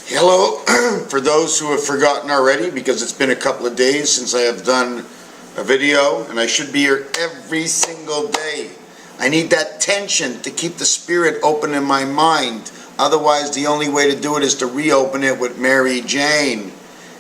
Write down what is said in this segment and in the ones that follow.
Hello, for those who have forgotten already, because it's been a couple of days since I have done a video, and I should be here every single day. I need that tension to keep the spirit open in my mind. Otherwise, the only way to do it is to reopen it with Mary Jane.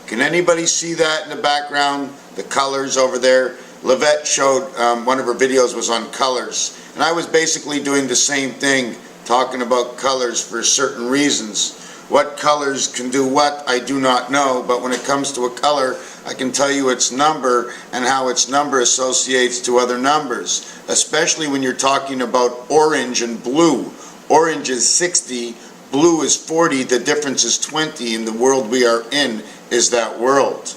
Can anybody see that in the background? The colors over there. Livette showed one of her videos was on colors, and I was basically doing the same thing, talking about colors for certain reasons. What colors can do what, I do not know, but when it comes to a color, I can tell you its number and how its number associates to other numbers, especially when you're talking about orange and blue. Orange is 60, blue is 40, the difference is 20. In the world we are in is that world.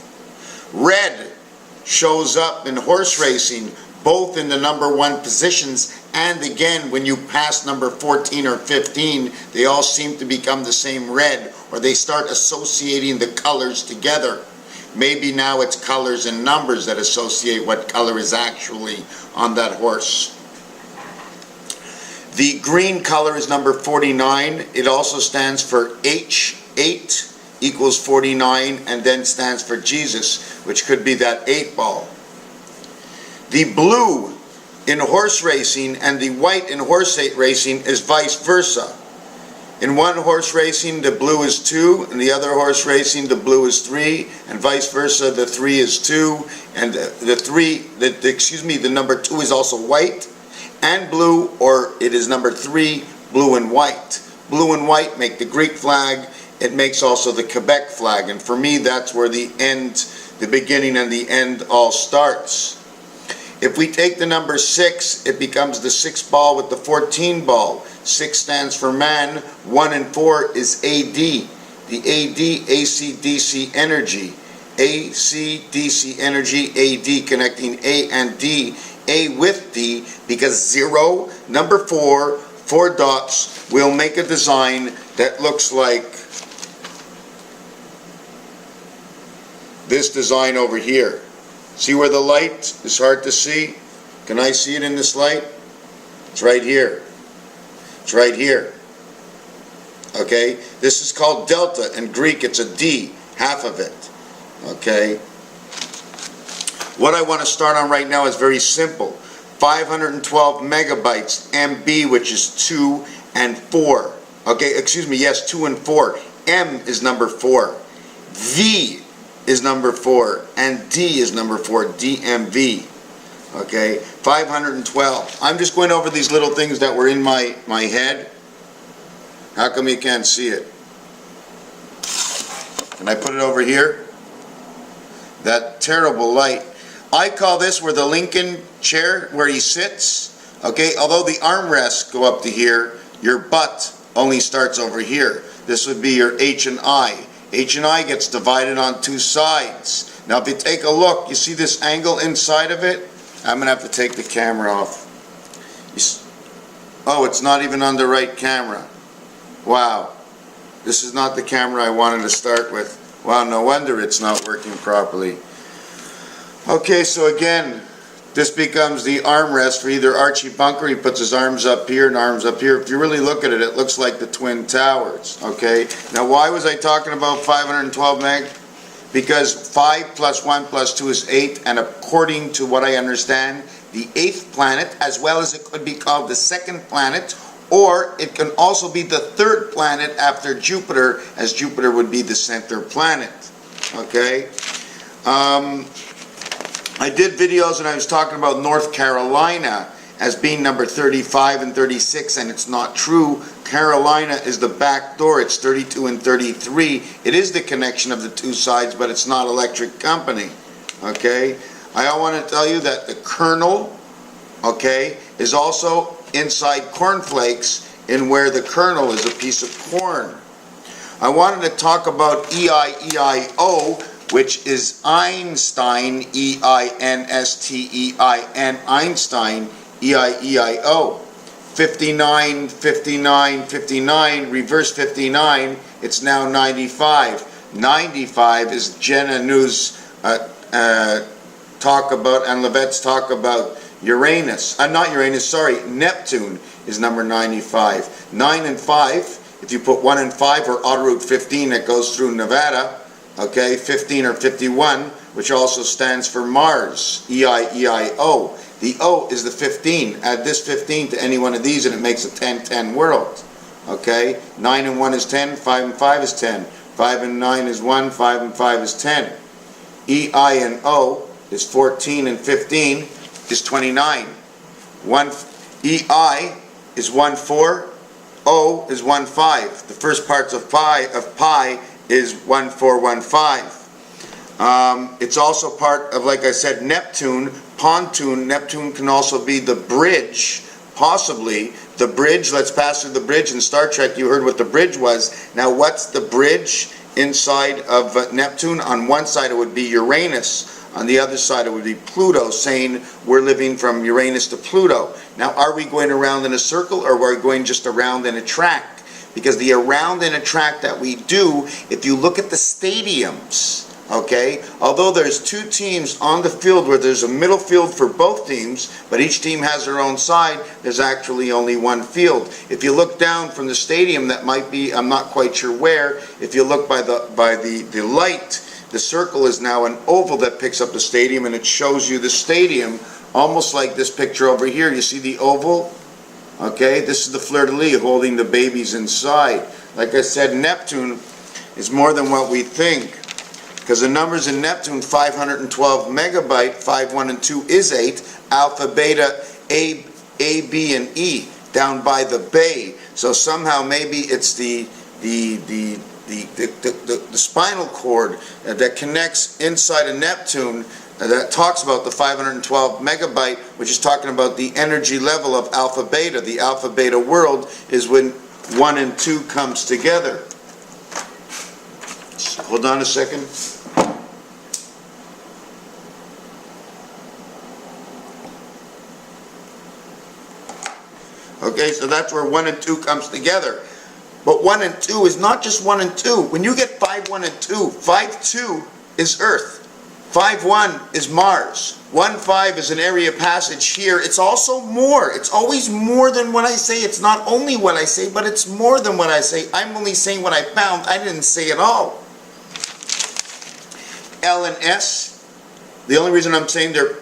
Red shows up in horse racing, both in the number 1 positions, and again when you pass number 14 or 15, they all seem to become the same red, or they start associating the colors together. Maybe now it's colors and numbers that associate what color is actually on that horse. The green color is number 49. It also stands for H, 8 equals 49, and then stands for Jesus, which could be that 8 ball. The blue in horse racing and the white in horse racing is vice versa. In one horse racing, the blue is 2, and the other horse racing, the blue is 3, and vice versa, the 3 is 2, and the number 2 is also white and blue, or it is number 3, blue and white. Blue and white make the Greek flag. It makes also the Quebec flag, and for me, that's where the beginning and the end all starts. If we take the number 6, it becomes the 6 ball with the 14 ball. 6 stands for man, 1 and 4 is AD. The AD, AC-DC energy. AC-DC energy, AD, connecting A and D. A with D, because 0, number 4, 4 dots, will make a design that looks like this design over here. See where the light is hard to see? Can I see it in this light? It's right here. It's right here. Okay? This is called delta. In Greek, it's a D, half of it. Okay? What I want to start on right now is very simple. 512 megabytes, MB, which is 2 and 4. Okay, excuse me, yes, 2 and 4. M is number 4. V is number 4, and D is number 4, DMV. Okay, 512. I'm just going over these little things that were in my head. How come you can't see it? Can I put it over here? That terrible light. I call this where the Lincoln chair, where he sits. Okay, although the armrests go up to here, your butt only starts over here. This would be your H and I. H and I gets divided on 2 sides. Now if you take a look, you see this angle inside of it? I'm going to have to take the camera off. Oh, it's not even on the right camera. Wow. This is not the camera I wanted to start with. Wow, no wonder it's not working properly. Okay, so again, this becomes the armrest for either Archie Bunker. He puts his arms up here and arms up here. If you really look at it, it looks like the Twin Towers. Okay, now why was I talking about 512 meg? Because 5 plus 1 plus 2 is 8, and according to what I understand, the 8th planet, as well as it could be called the 2nd planet, or it can also be the 3rd planet after Jupiter, as Jupiter would be the center planet. Okay? I did videos and I was talking about North Carolina as being number 35 and 36, and it's not true. Carolina is the back door. It's 32 and 33. It is the connection of the 2 sides, but it's not electric company. Okay? I want to tell you that the kernel, okay, is also inside cornflakes, in where the kernel is a piece of corn. I wanted to talk about EIEIO, which is Einstein, E-I-N-S-T-E-I-N, Einstein, E-I-E-I-O. 59, 59, 59, reverse 59, it's now 95. 95 is Jenna News talk about, and Levette's talk about Uranus. Not Uranus, sorry, Neptune is number 95. 9 and 5 if you put 1 and 5, or Autoroute 15 that goes through Nevada, okay, 15 or 51, which also stands for Mars, E-I-E-I-O. The O is the 15. Add this 15 to any one of these and it makes a 10-10 world. Okay, 9 and 1 is 10, 5 and 5 is 10, 5 and 9 is 1, 5 and 5 is 10. E-I and O is 14 and 15 is 29. E-I is 1, 4, O is 1, 5. The first parts of pi is 1, 4, 1, 5. It's also part of, like I said, Neptune, pontoon. Neptune can also be the bridge, possibly. The bridge, let's pass through the bridge. In Star Trek, you heard what the bridge was. Now, what's the bridge inside of Neptune? On one side, it would be Uranus. On the other side, it would be Pluto, saying we're living from Uranus to Pluto. Now, are we going around in a circle, or are we going just around in a track? Because the around in a track that we do, if you look at the stadiums, okay, although there's two teams on the field where there's a middle field for both teams, but each team has their own side, there's actually only one field. If you look down from the stadium, that might be, I'm not quite sure where, if you look by the light, the circle is now an oval that picks up the stadium, and it shows you the stadium, almost like this picture over here. You see the oval? Okay, this is the fleur-de-lis holding the babies inside. Like I said, Neptune is more than what we think. Because the numbers in Neptune, 512 megabyte, 5, 1, and 2 is 8, alpha, beta, A, B, and E, down by the bay. So somehow maybe it's the spinal cord that connects inside of Neptune that talks about the 512 megabyte, which is talking about the energy level of alpha beta. The alpha beta world is when 1 and 2 comes together. Hold on a second. Okay, so that's where 1 and 2 comes together. But 1 and 2 is not just 1 and 2. When you get 5, 1, and 2, 5, 2 is Earth. 5, 1 is Mars. 1, 5 is an area of passage here. It's also more. It's always more than what I say. It's not only what I say, but it's more than what I say. I'm only saying what I found. I didn't say it all. L and S. The only reason I'm saying they're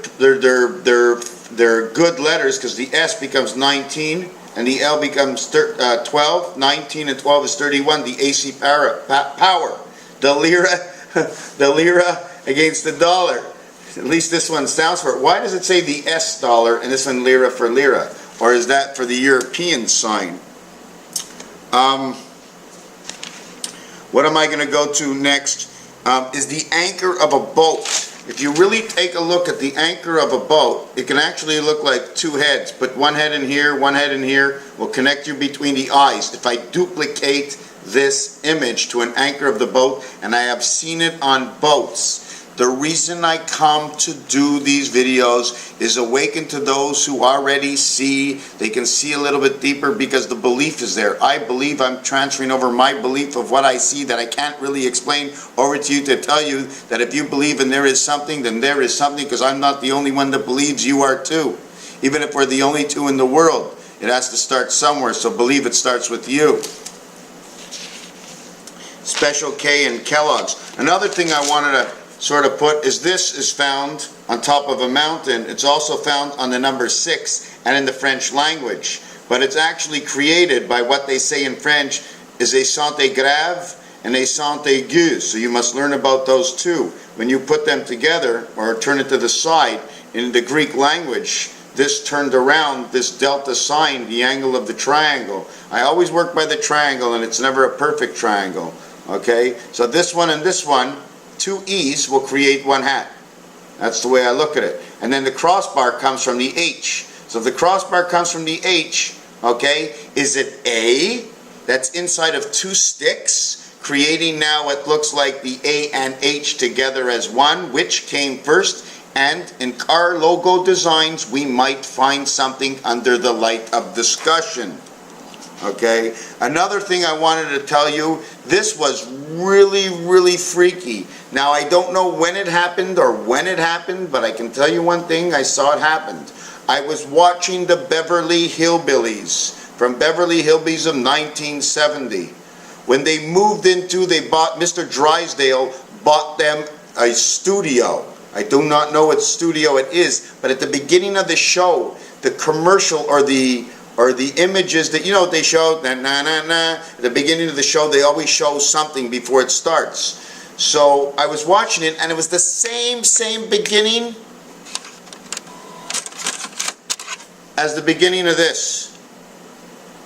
good letters because the S becomes 19 and the L becomes 12. 19 and 12 is 31. The AC power. The lira against the dollar. At least this one sounds for it. Why does it say the S dollar and this one lira for lira? Or is that for the European sign? What am I going to go to next? Is the anchor of a boat. If you really take a look at the anchor of a boat, it can actually look like two heads. Put one head in here, one head in here, will connect you between the eyes. If I duplicate this image to an anchor of the boat, and I have seen it on boats, the reason I come to do these videos is awaken to those who already see. They can see a little bit deeper because the belief is there. I believe I'm transferring over my belief of what I see that I can't really explain over to you to tell you that if you believe and there is something, then there is something, because I'm not the only one that believes, you are too. Even if we're the only two in the world, it has to start somewhere, so believe it starts with you. Special K and Kellogg's. Another thing I wanted to sort of put is this is found on top of a mountain. It's also found on the number 6 and in the French language. But it's actually created by what they say in French is a sente grave and a sente aiguë. So you must learn about those two. When you put them together or turn it to the side, in the Greek language, this turned around, this delta sign, the angle of the triangle. I always work by the triangle and it's never a perfect triangle. Okay, so this one and this one, two E's will create one hat. That's the way I look at it. And then the crossbar comes from the H. So if the crossbar comes from the H, okay, is it A that's inside of two sticks, creating now what looks like the A and H together as one? Which came first? And in car logo designs, we might find something under the light of discussion. Okay, another thing I wanted to tell you, this was really freaky. Now I don't know when it happened or when it happened, but I can tell you one thing, I saw it happened. I was watching the Beverly Hillbillies. from Beverly Hillbillies of 1970. When they moved into, they bought, Mr. Drysdale bought them a studio. I do not know what studio it is, but at the beginning of the show, the commercial or the images that, you know, they show, na na na na, at the beginning of the show, they always show something before it starts. So I was watching it, and it was the same beginning as the beginning of this.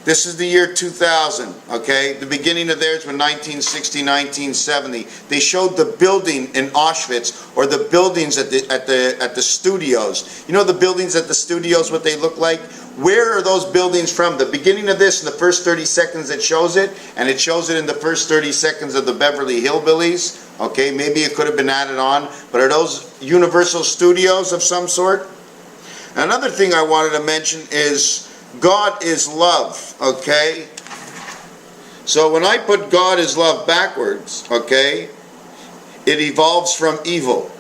This is the year 2000, okay? The beginning of theirs was 1960, 1970. They showed the building in Auschwitz, or the buildings at the studios. You know the buildings at the studios, what they look like? Where are those buildings from? The beginning of this, in the first 30 seconds it shows it, and it shows it in the first 30 seconds of the Beverly Hillbillies. Okay, maybe it could have been added on, but are those Universal Studios of some sort? Another thing I wanted to mention is God is love, okay? So when I put God is love backwards, okay, it evolves from evil.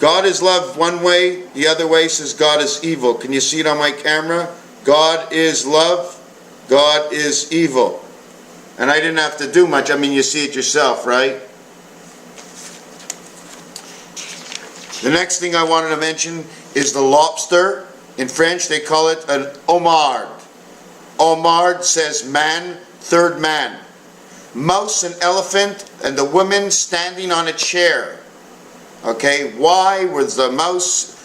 God is love one way, the other way says God is evil. Can you see it on my camera? God is love, God is evil. And I didn't have to do much. I mean, you see it yourself, right? The next thing I wanted to mention is the lobster. In French, they call it an homard. Homard says man, third man. Mouse and elephant, and the woman standing on a chair. Okay, why was the mouse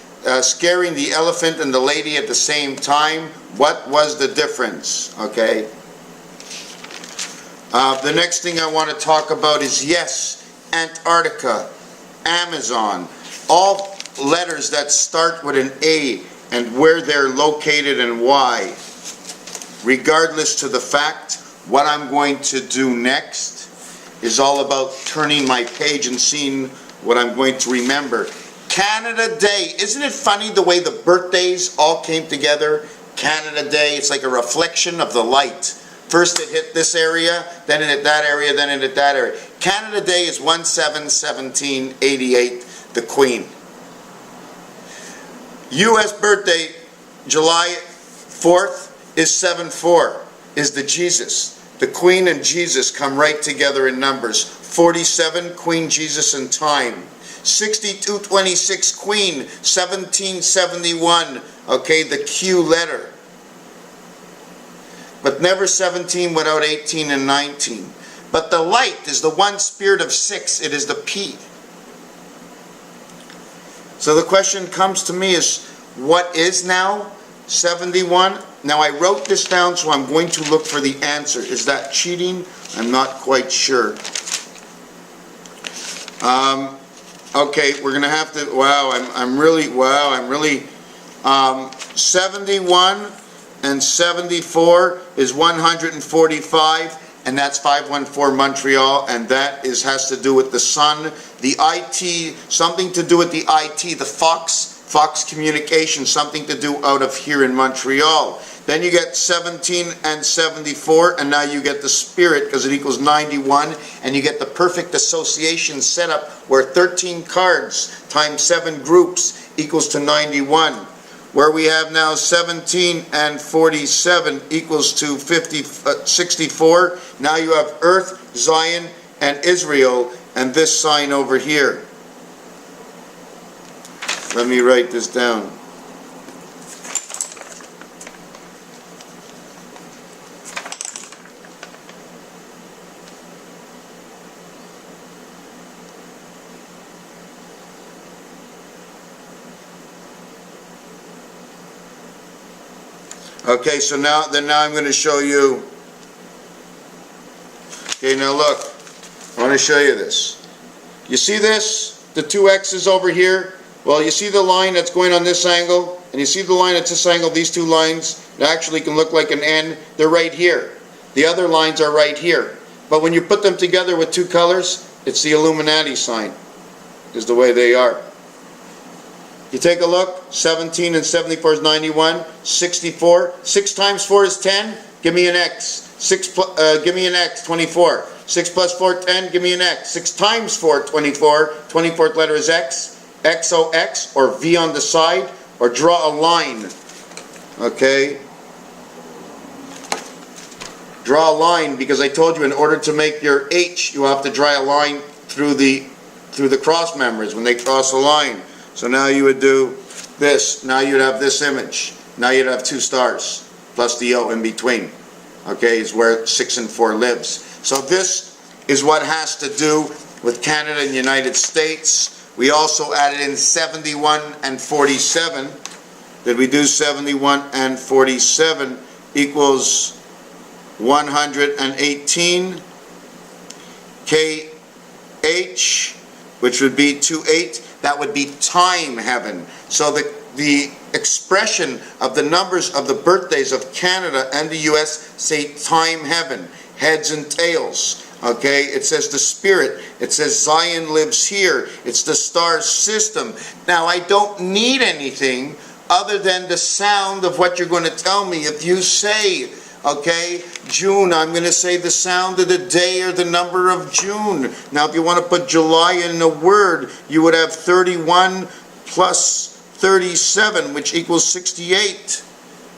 scaring the elephant and the lady at the same time? What was the difference? Okay. The next thing I want to talk about is, yes, Antarctica, Amazon, all letters that start with an A, and where they're located and why. Regardless to the fact, what I'm going to do next is all about turning my page and seeing what I'm going to remember. Canada Day. Isn't it funny the way the birthdays all came together? Canada Day, it's like a reflection of the light. First it hit this area, then it hit that area, then it hit that area. Canada Day is 1/7/1788, the Queen. U.S. birthday, July 4th, is 7/4, is the Jesus. The Queen and Jesus come right together in numbers. 47, Queen, Jesus, and time. 6226, Queen, 1771, okay, the Q letter. But never 17 without 18 and 19. But the light is the one spirit of 6, it is the P. So the question comes to me is, what is now 71? Now I wrote this down, so I'm going to look for the answer. Is that cheating? I'm not quite sure. Okay, we're going to have to, I'm really, 71 and 74 is 145. And that's 514 Montreal, and that has to do with the sun, the IT, something to do with the IT, the Fox Communications, something to do out of here in Montreal. Then you get 17 and 74, and now you get the spirit, because it equals 91, and you get the perfect association setup where 13 cards times 7 groups equals to 91. Where we have now 17 and 47 equals to 64. Now you have Earth, Zion, and Israel, and this sign over here. Let me write this down. Okay, so now I'm going to show you. Okay, now look. I want to show you this. You see this? The two X's over here? Well, you see the line that's going on this angle, and you see the line at this angle, these two lines, it actually can look like an N. They're right here. The other lines are right here. But when you put them together with two colors, it's the Illuminati sign, is the way they are. You take a look, 17 and 74 is 91, 64, 6 times 4 is 10, give me an X, give me an X, 24, 6 plus 4, 10, give me an X, 6 times 4, 24, 24th letter is X, XOX, or V on the side, or draw a line, okay? draw a line, because I told you in order to make your H, you have to draw a line through the cross members when they cross a line. So now you would do this. Now you'd have this image. Now you'd have 2 stars plus the O in between. Okay, is where 6 and 4 lives. So this is what has to do with Canada and the United States. We also added in 71 and 47. Did we do 71 and 47 equals 118 KH, which would be 28. That would be time heaven. So the expression of the numbers of the birthdays of Canada and the US say time heaven, heads and tails. Okay, it says the spirit, it says Zion lives here, it's the star system. Now I don't need anything other than the sound of what you're going to tell me. If you say, okay, June, I'm going to say the sound of the day or the number of June. Now if you want to put July in a word, you would have 31 plus 37, which equals 68.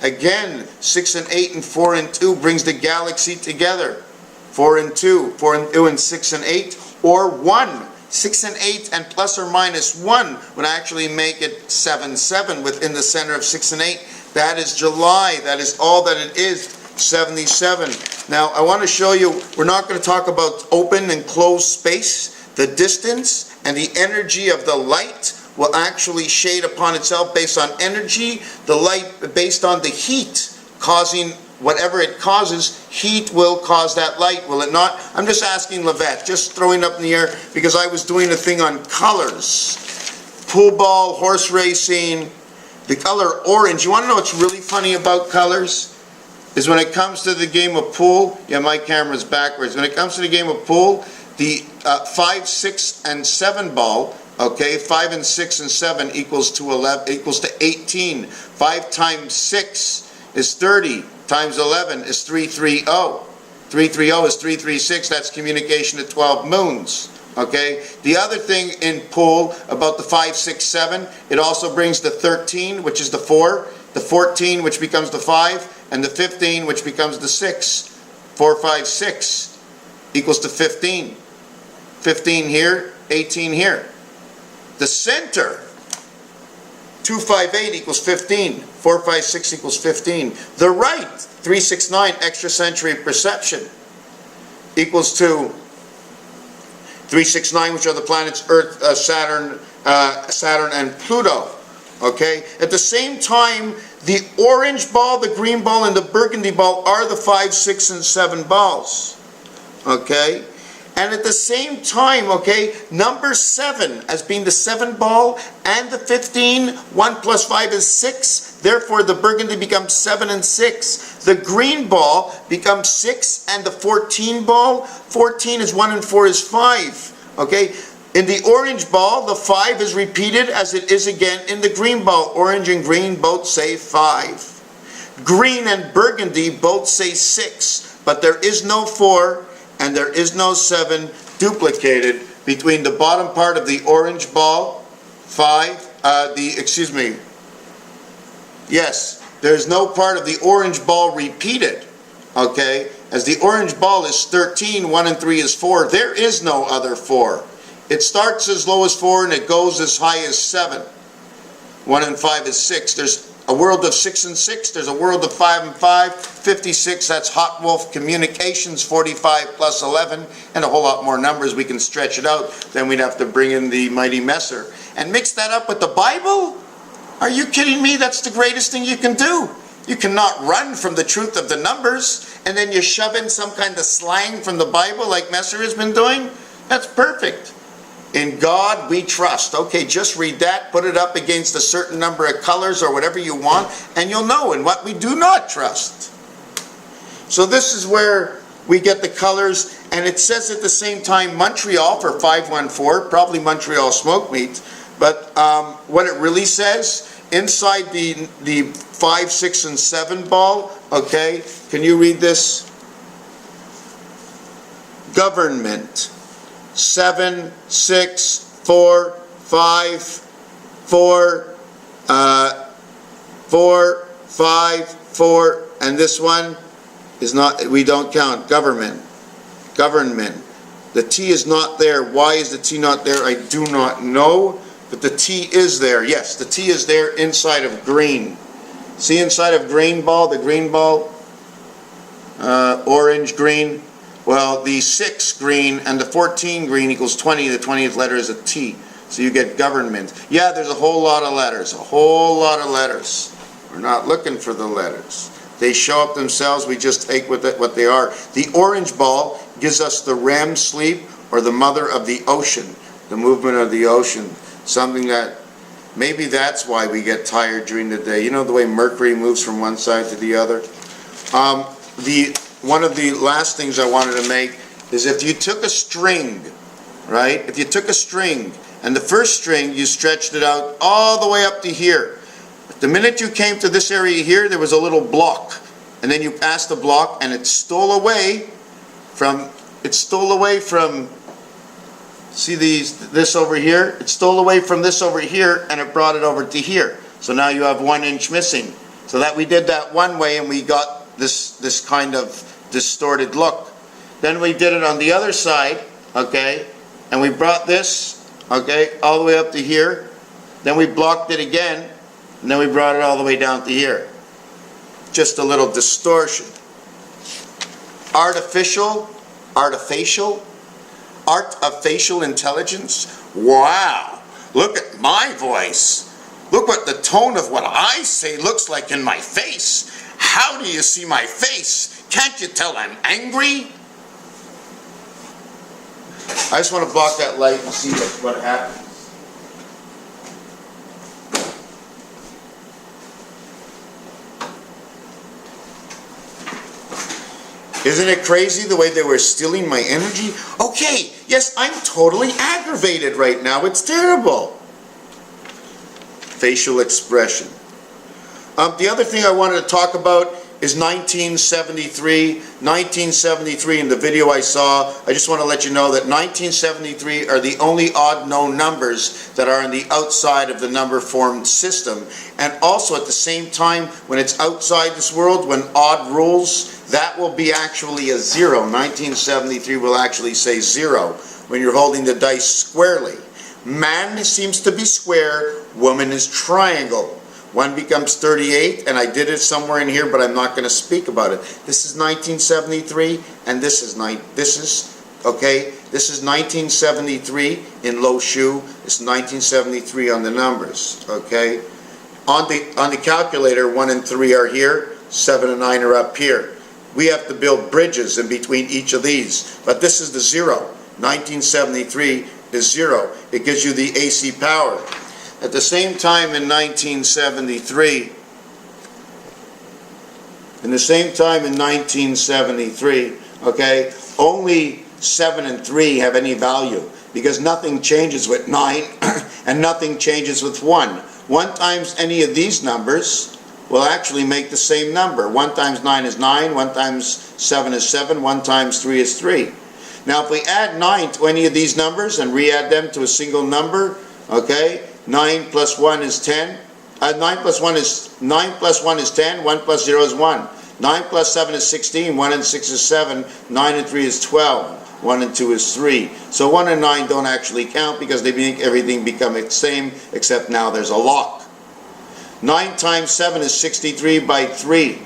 Again, 6 and 8 and 4 and 2 brings the galaxy together. 4 and 2, 4 and 2 and 6 and 8, or 1. 6 and 8 and plus or minus 1 would actually make it 7, 7 within the center of 6 and 8. That is July. That is all that it is, 77. Now, I want to show you, we're not going to talk about open and closed space. The distance and the energy of the light will actually shade upon itself based on energy. The light based on the heat causing whatever it causes, heat will cause that light, will it not? I'm just asking Levette, just throwing up in the air, because I was doing a thing on colors. Pool ball, horse racing, the color orange. You want to know what's really funny about colors? Is when it comes to the game of pool, yeah, my camera's backwards. When it comes to the game of pool, the 5, 6, and 7 ball, okay, 5 and 6 and 7 equals to 11, equals to 18. 5 times 6 is 30. Times 11 is 330. 330 is 336. That's communication to 12 moons. Okay. The other thing in pool about the 5, 6, 7, it also brings the 13, which is the 4, the 14, which becomes the 5, and the 15, which becomes the 6. 4, 5, 6 equals to 15. 15 here, 18 here. The center, 258 equals 15. 456 equals 15. The right, 369, extrasensory perception, equals to 369, which are the planets Earth, Saturn, and Pluto. Okay? At the same time, the orange ball, the green ball, and the burgundy ball are the 5, 6, and 7 balls. Okay? And at the same time, okay, number 7 as being the 7 ball and the 15, 1 plus 5 is 6. Therefore, the burgundy becomes 7 and 6. The green ball becomes 6, and the 14 ball, 14 is 1 and 4 is 5. Okay? In the orange ball, the 5 is repeated as it is again in the green ball. Orange and green both say 5. Green and burgundy both say 6, but there is no 4 and there is no 7 duplicated between the bottom part of the orange ball, 5, yes, there's no part of the orange ball repeated, okay, as the orange ball is 13, 1 and 3 is 4, there is no other 4. It starts as low as 4 and it goes as high as 7. 1 and 5 is 6. There's a world of 6 and 6. There's a world of 5 and 5. 56, that's Hot Wolf Communications. 45 plus 11. And a whole lot more numbers. We can stretch it out. Then we'd have to bring in the Mighty Messer. And mix that up with the Bible? Are you kidding me? That's the greatest thing you can do. You cannot run from the truth of the numbers. And then you shove in some kind of slang from the Bible like Messer has been doing? That's perfect. In God we trust. Okay, just read that, put it up against a certain number of colors or whatever you want, and you'll know in what we do not trust. So this is where we get the colors, and it says at the same time Montreal for 514, probably Montreal smoke meat, but what it really says, inside the 5, 6, and 7 ball, okay, can you read this? Government. 7, 6, 4, 5, 4, 4, 5, 4, and this one, is not, we don't count. Government. The T is not there. Why is the T not there? I do not know, but the T is there. Yes, the T is there inside of green. See inside of green ball, the green ball, orange, green. Well, the 6 green and the 14 green equals 20. The 20th letter is a T. So you get government. Yeah, there's a whole lot of letters. A whole lot of letters. We're not looking for the letters. They show up themselves. We just take with it what they are. The orange ball gives us the REM sleep, or the mother of the ocean. The movement of the ocean. Something that, maybe that's why we get tired during the day. You know the way Mercury moves from one side to the other? One of the last things I wanted to make is if you took a string, right? If you took a string, and the first string, you stretched it out all the way up to here. The minute you came to this area here, there was a little block. And then you passed the block, and it stole away from, see this over here? It stole away from this over here, and it brought it over to here. So now you have 1 inch missing. So that we did that one way, and we got this kind of distorted look. Then we did it on the other side, okay? And we brought this, okay, all the way up to here. Then we blocked it again, and then we brought it all the way down to here. Just a little distortion. Art of facial intelligence. Wow, look at my voice. Look what the tone of what I say looks like in my face. How do you see my face? Can't you tell I'm angry? I just want to block that light and see what happens. Isn't it crazy the way they were stealing my energy? Okay, yes, I'm totally aggravated right now. It's terrible. Facial expression. The other thing I wanted to talk about is 1973. 1973, in the video I saw, I just want to let you know that 1973 are the only odd known numbers that are on the outside of the number formed system. And also at the same time, when it's outside this world, when odd rules, that will be actually a 0. 1973 will actually say 0 when you're holding the dice squarely. Man seems to be square, woman is triangle. 1 becomes 38, and I did it somewhere in here, but I'm not going to speak about it. This is 1973, and this is 1973 in low shoe. It's 1973 on the numbers, okay? On the calculator, 1 and 3 are here, 7 and 9 are up here. We have to build bridges in between each of these, but this is the 0. 1973 is 0. It gives you the AC power. At the same time in 1973, okay, only 7 and 3 have any value because nothing changes with 9 and nothing changes with 1. 1 times any of these numbers will actually make the same number. 1 times 9 is 9, 1 times 7 is 7, 1 times 3 is 3. Now if we add 9 to any of these numbers and re-add them to a single number, okay, 9 plus 1 is 10. 9 plus 1 is 10. 1 plus 0 is 1. 9 plus 7 is 16. 1 and 6 is 7. 9 and 3 is 12. 1 and 2 is 3. So 1 and 9 don't actually count because they make everything become the same, except now there's a lock. 9 times 7 is 63 by 3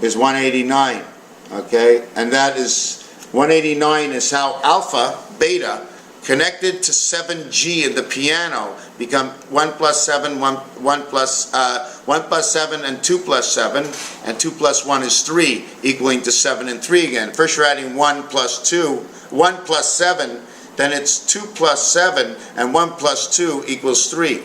is 189. Okay, and that is 189 is how alpha, beta, connected to 7G in the piano become 1 plus 7, 1 plus 7 and 2 plus 7, and 2 plus 1 is 3, equaling to 7 and 3 again. First you're adding 1 plus 2, 1 plus 7, then it's 2 plus 7, and 1 plus 2 equals 3.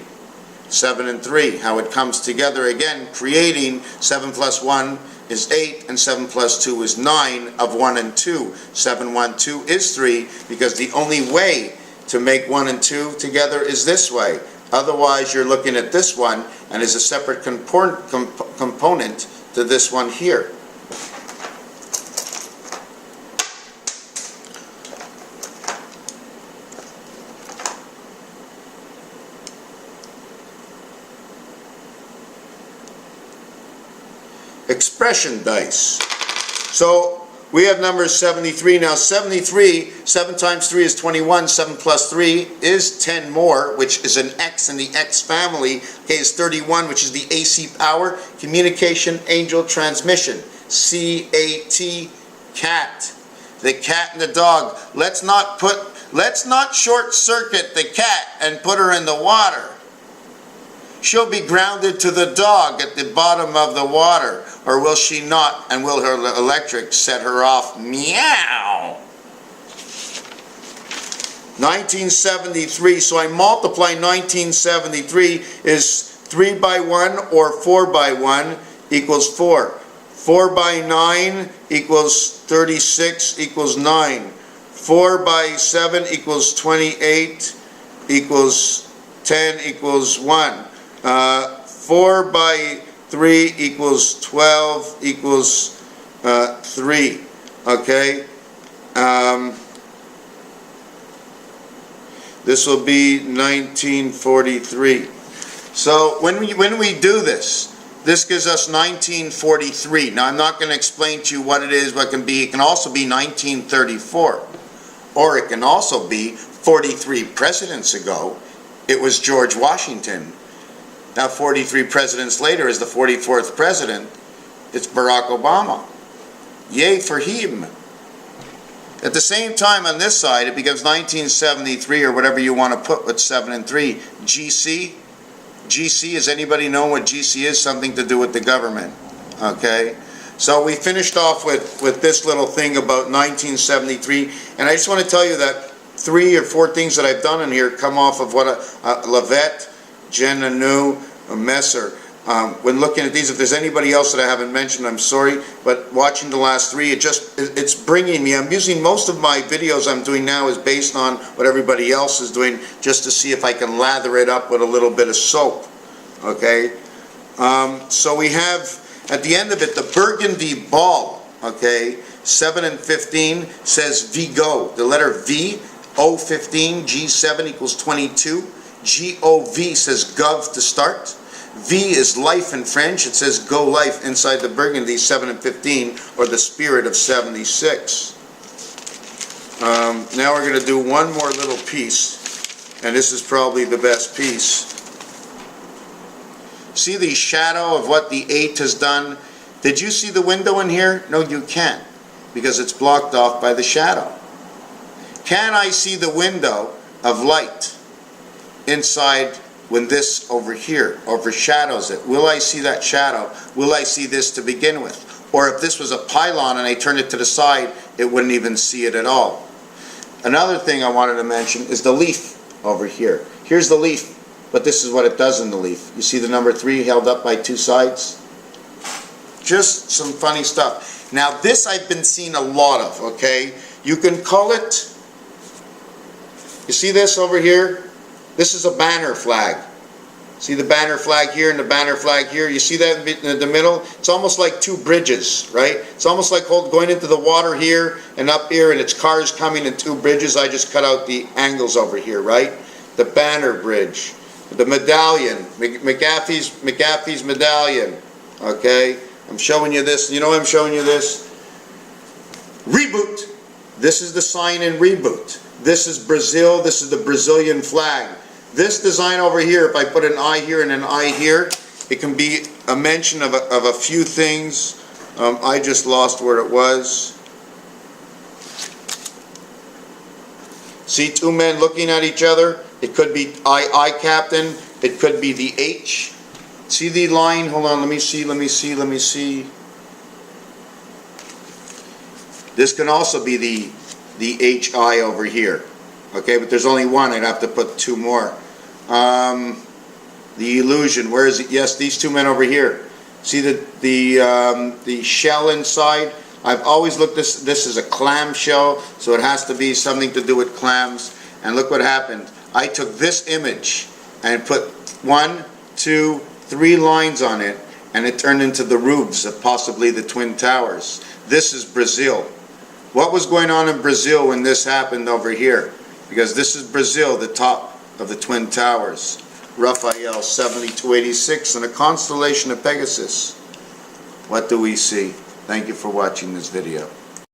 7 and 3, how it comes together again, creating 7 plus 1 is 8, and 7 plus 2 is 9 of 1 and 2. 7, 1, 2 is 3, because the only way to make 1 and 2 together is this way. Otherwise, you're looking at this one, and is a separate component to this one here. Expression dice. So we have number 73. Now 73, 7 times 3 is 21. 7 plus 3 is 10 more, which is an X in the X family. Okay, is 31, which is the AC power, communication, angel, transmission. C-A-T, cat. The cat and the dog. Let's not short circuit the cat and put her in the water. She'll be grounded to the dog at the bottom of the water. Or will she not? And will her electric set her off? Meow. 1973. So I multiply 1973 is 3 by 1 or 4 by 1 equals 4. 4 by 9 equals 36 equals 9. 4 by 7 equals 28 equals 10 equals 1. 4 by 3 equals 12 equals 3. Okay? This will be 1943. So when we do this, this gives us 1943. Now I'm not going to explain to you what it is, what it can be. It can also be 1934. Or it can also be 43 presidents ago. It was George Washington. Now 43 presidents later is the 44th president. It's Barack Obama. Yay for him. At the same time on this side it becomes 1973 or whatever you want to put with 7 and 3. GC. GC, does anybody know what GC is? Something to do with the government. Okay? So we finished off with this little thing about 1973. And I just want to tell you that 3 or 4 things that I've done in here come off of what Lavette, Jen Anu, Messer. When looking at these, if there's anybody else that I haven't mentioned, I'm sorry, but watching the last 3, it's bringing me. I'm using most of my videos I'm doing now is based on what everybody else is doing, just to see if I can lather it up with a little bit of soap. Okay, so we have at the end of it the burgundy ball. Okay, 7 and 15 says Vigo. The letter V, O15, G7 equals 22. G-O-V says Gov to start. V is life in French. It says go life inside the burgundy 7 and 15, or the spirit of 76. Now we're going to do one more little piece, and this is probably the best piece. See the shadow of what the 8 has done? Did you see the window in here? No, you can't, because it's blocked off by the shadow. Can I see the window of light inside when this over here overshadows it? Will I see that shadow? Will I see this to begin with? Or if this was a pylon and I turned it to the side, it wouldn't even see it at all. Another thing I wanted to mention is the leaf over here. Here's the leaf, but this is what it does in the leaf. You see the number 3 held up by 2 sides? Just some funny stuff. Now this I've been seeing a lot of, okay? You can call it, you see this over here? This is a banner flag. See the banner flag here and the banner flag here? You see that in the middle? It's almost like 2 bridges, right? It's almost like going into the water here and up here, and it's cars coming in 2 bridges. I just cut out the angles over here, right? The banner bridge. The medallion. McAfee's medallion. Okay? I'm showing you this. You know why I'm showing you this? Reboot. This is the sign in Reboot. This is Brazil. This is the Brazilian flag. This design over here, if I put an I here and an I here, it can be a mention of a few things. I just lost where it was. See 2 men looking at each other. It could be I captain. It could be the H. See the line? Hold on, let me see. This can also be the HI over here. Okay, but there's only 1. I'd have to put 2 more. The illusion, where is it? Yes, these 2 men over here. See the shell inside? I've always looked this is a clam shell, so it has to be something to do with clams. And look what happened. I took this image and put 1, 2, 3 lines on it, and it turned into the roofs of possibly the Twin Towers. This is Brazil. What was going on in Brazil when this happened over here? Because this is Brazil, the top of the Twin Towers. Raphael 7286 and a constellation of Pegasus. What do we see? Thank you for watching this video.